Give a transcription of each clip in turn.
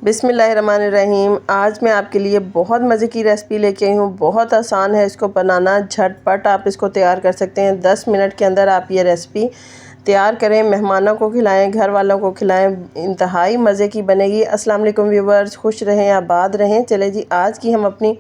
बिस्मिल्लाहिर्रहमानिर्रहीम। आज मैं आपके लिए बहुत मज़े की रेसिपी लेके आई हूँ। बहुत आसान है इसको बनाना, झटपट आप इसको तैयार कर सकते हैं। 10 मिनट के अंदर आप ये रेसिपी तैयार करें, मेहमानों को खिलाएं, घर वालों को खिलाएं, इंतहाई मज़े की बनेगी। अस्सलाम वालेकुम व्यूवर्स, खुश रहें, आबाद रहें। चले जी, आज की हम अपनी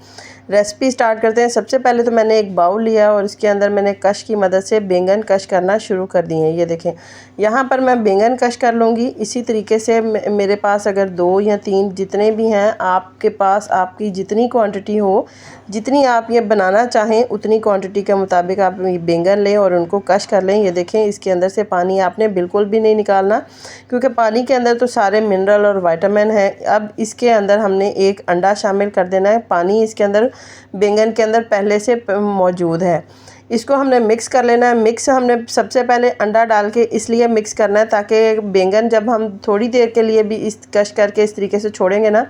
रेसिपी स्टार्ट करते हैं। सबसे पहले तो मैंने एक बाउल लिया और इसके अंदर मैंने कश की मदद से बैंगन कश करना शुरू कर दिए हैं। ये देखें, यहाँ पर मैं बैंगन कश कर लूँगी। इसी तरीके से मेरे पास अगर 2 या 3 जितने भी हैं, आपके पास आपकी जितनी क्वांटिटी हो, जितनी आप ये बनाना चाहें उतनी क्वांटिटी के मुताबिक आप बैंगन लें और उनको कश कर लें। ये देखें, इसके अंदर से पानी आपने बिल्कुल भी नहीं निकालना, क्योंकि पानी के अंदर तो सारे मिनरल और विटामिन है। अब इसके अंदर हमने एक अंडा शामिल कर देना है। पानी इसके अंदर बैंगन के अंदर पहले से मौजूद है। इसको हमने मिक्स कर लेना है। मिक्स हमने सबसे पहले अंडा डाल के इसलिए मिक्स करना है ताकि बैंगन जब हम थोड़ी देर के लिए भी इस कश करके इस तरीके से छोड़ेंगे ना,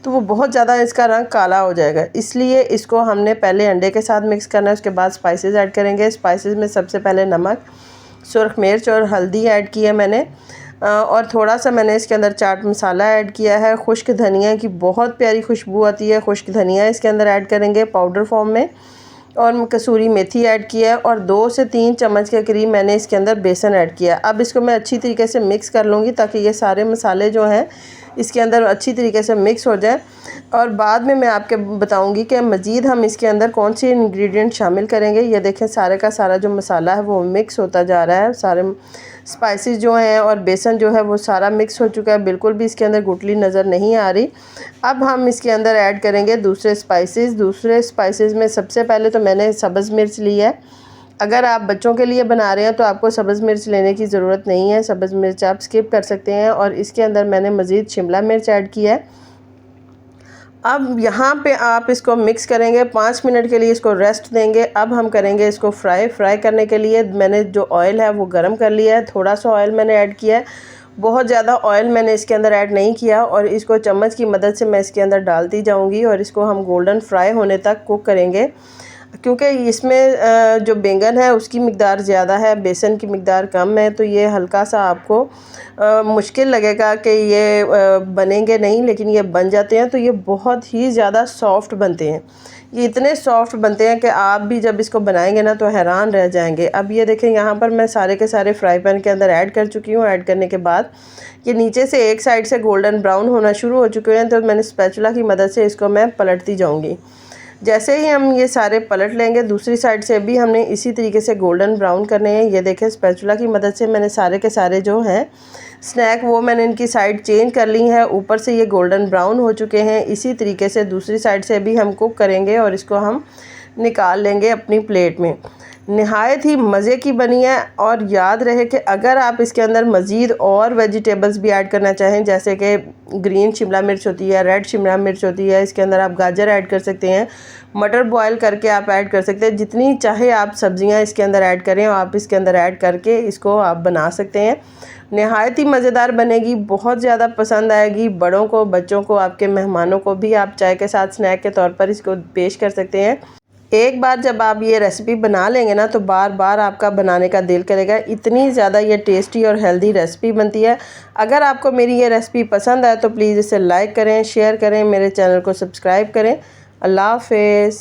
तो वो बहुत ज़्यादा इसका रंग काला हो जाएगा। इसलिए इसको हमने पहले अंडे के साथ मिक्स करना है। उसके बाद स्पाइसेस ऐड करेंगे। स्पाइसेस में सबसे पहले नमक, सुरख मिर्च और हल्दी ऐड की है मैंने, और थोड़ा सा मैंने इसके अंदर चाट मसाला ऐड किया है। खुश्क धनिया की बहुत प्यारी खुशबू आती है, खुश्क धनिया इसके अंदर ऐड करेंगे पाउडर फॉर्म में, और कसूरी मेथी ऐड किया है, और 2 से 3 चम्मच के करीब मैंने इसके अंदर बेसन ऐड किया। अब इसको मैं अच्छी तरीके से मिक्स कर लूँगी ताकि ये सारे मसाले जो हैं इसके अंदर अच्छी तरीके से मिक्स हो जाए। और बाद में मैं आपके बताऊंगी कि मज़ीद हम इसके अंदर कौन सी इंग्रेडिएंट शामिल करेंगे। ये देखें, सारे का सारा जो मसाला है वो मिक्स होता जा रहा है। सारे स्पाइसेस जो हैं और बेसन जो है वो सारा मिक्स हो चुका है, बिल्कुल भी इसके अंदर गुठली नज़र नहीं आ रही। अब हम इसके अंदर ऐड करेंगे दूसरे स्पाइसेस। दूसरे स्पाइसेस में सबसे पहले तो मैंने सब्ज़ मिर्च ली है। अगर आप बच्चों के लिए बना रहे हैं तो आपको सब्ज़ मिर्च लेने की ज़रूरत नहीं है, सब्ज़ मिर्च आप स्किप कर सकते हैं। और इसके अंदर मैंने मज़ीद शिमला मिर्च ऐड किया है। अब यहाँ पे आप इसको मिक्स करेंगे, 5 मिनट के लिए इसको रेस्ट देंगे। अब हम करेंगे इसको फ्राई करने के लिए मैंने जो ऑयल है वो गर्म कर लिया है। थोड़ा सा ऑयल मैंने ऐड किया है, बहुत ज़्यादा ऑयल मैंने इसके अंदर ऐड नहीं किया। और इसको चम्मच की मदद से मैं इसके अंदर डालती जाऊँगी और इसको हम गोल्डन फ्राई होने तक कुक करेंगे, क्योंकि इसमें जो बैंगन है उसकी मिक़दार ज़्यादा है, बेसन की मिक़दार कम है, तो ये हल्का सा आपको मुश्किल लगेगा कि ये बनेंगे नहीं, लेकिन ये बन जाते हैं। तो ये बहुत ही ज़्यादा सॉफ्ट बनते हैं। ये इतने सॉफ्ट बनते हैं कि आप भी जब इसको बनाएंगे ना तो हैरान रह जाएंगे। अब ये देखें, यहाँ पर मैं सारे के सारे फ्राई पैन के अंदर ऐड कर चुकी हूँ। ऐड करने के बाद ये नीचे से एक साइड से गोल्डन ब्राउन होना शुरू हो चुके हैं, तो मैंने स्पैचुला की मदद से इसको मैं पलटती जाऊँगी। जैसे ही हम ये सारे पलट लेंगे, दूसरी साइड से भी हमने इसी तरीके से गोल्डन ब्राउन करने हैं। ये देखें, स्पैचुला की मदद से मैंने सारे के सारे जो हैं स्नैक वो मैंने इनकी साइड चेंज कर ली है। ऊपर से ये गोल्डन ब्राउन हो चुके हैं। इसी तरीके से दूसरी साइड से भी हम कुक करेंगे और इसको हम निकाल लेंगे अपनी प्लेट में। नहायत ही मज़े की बनी है। और याद रहे कि अगर आप इसके अंदर मज़ीद और वेजिटेबल्स भी ऐड करना चाहें, जैसे कि ग्रीन शिमला मिर्च होती है, रेड शिमला मिर्च होती है, इसके अंदर आप गाजर ऐड कर सकते हैं, मटर बॉयल करके आप ऐड कर सकते हैं। जितनी चाहे आप सब्ज़ियां इसके अंदर ऐड करें, और आप इसके अंदर ऐड करके इसको आप बना सकते हैं। नहायत ही मज़ेदार बनेगी, बहुत ज़्यादा पसंद आएगी बड़ों को, बच्चों को, आपके मेहमानों को भी आप चाय के साथ स्नैक के तौर पर इसको पेश कर सकते हैं। एक बार जब आप ये रेसिपी बना लेंगे ना तो बार बार आपका बनाने का दिल करेगा। इतनी ज़्यादा ये टेस्टी और हेल्दी रेसिपी बनती है। अगर आपको मेरी ये रेसिपी पसंद आए तो प्लीज़ इसे लाइक करें, शेयर करें, मेरे चैनल को सब्सक्राइब करें। अल्लाह हाफ़िज़।